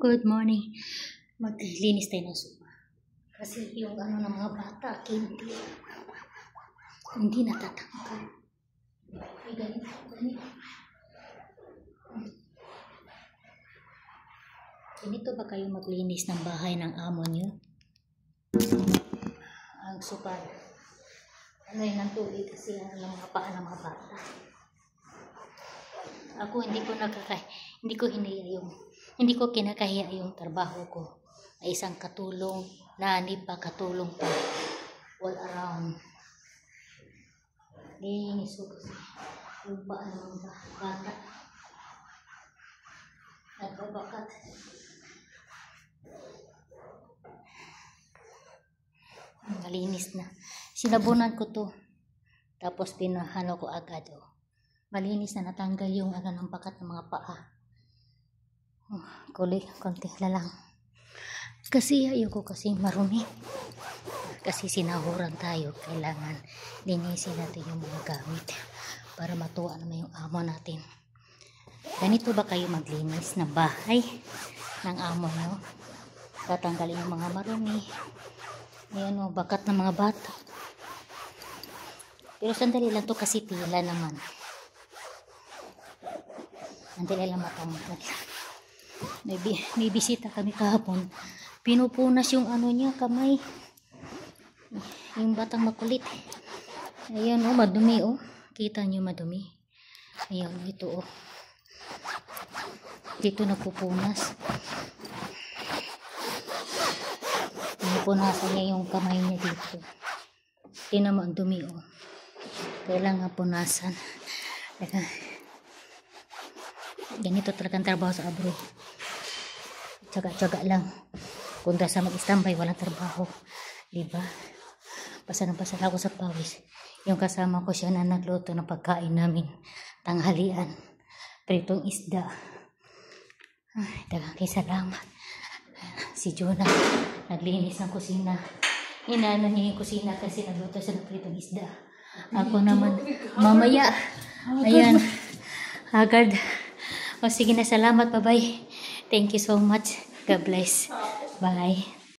Good morning. Maglinis tayo ng sopa. Kasi yung ano ng mga bata, hindi natatanggal. Ay, ganito. Ganito ba kayo maglinis ng bahay ng amo nyo? Ang sopa. Ano yun ang tubig kasi ang mga paa ng mga bata. Ako hindi ko kinakahiya yung trabaho ko. Ay isang katulong, nanib pa, katulong pa, all around. Linis ko kasi yung paa ng mga bata. Nagbabakat. Malinis na. Sinabunan ko to. Tapos pinahano ko agad. Malinis na, natanggal yung ng bakat ng mga paa. Konti na lang. Kasi ayoko kasi marumi. Kasi sinahuran tayo. Kailangan linisin natin yung mga gamit para matuwa naman yung amo natin. Ganito ba kayo maglinis ng bahay ng amo nyo? Tatanggalin yung mga marumi. Ayan o, bakat ng mga bata. Pero sandali lang to kasi tila naman. Sandali lang matanggal. May bisita kami kahapon. Pinupunas yung ano niya, kamay. Yung batang makulit. Ayan o, madumi o. Kita nyo madumi. Ayan, ito o. Dito napupunas. Pinupunasan niya yung kamay niya dito. Ito naman dumi o. Kailangan punasan. Ganito talagang trabaho sa abroad. Tsaga-tsaga lang. Kung sa mag-istambay, walang trabaho. Diba? Pasan ako sa pawis. Yung kasama ko siya na nagluto ng pagkain namin. Tanghalian. Pritong isda. Ay, dagang salamat. Si Jonah, naglinis ng kusina. Inaano niya yung kusina kasi nagluto siya ng pritong isda. Ako naman, mamaya. Ayan. Agad. O sige na, salamat. Bye-bye. Thank you so much. God bless. Bye.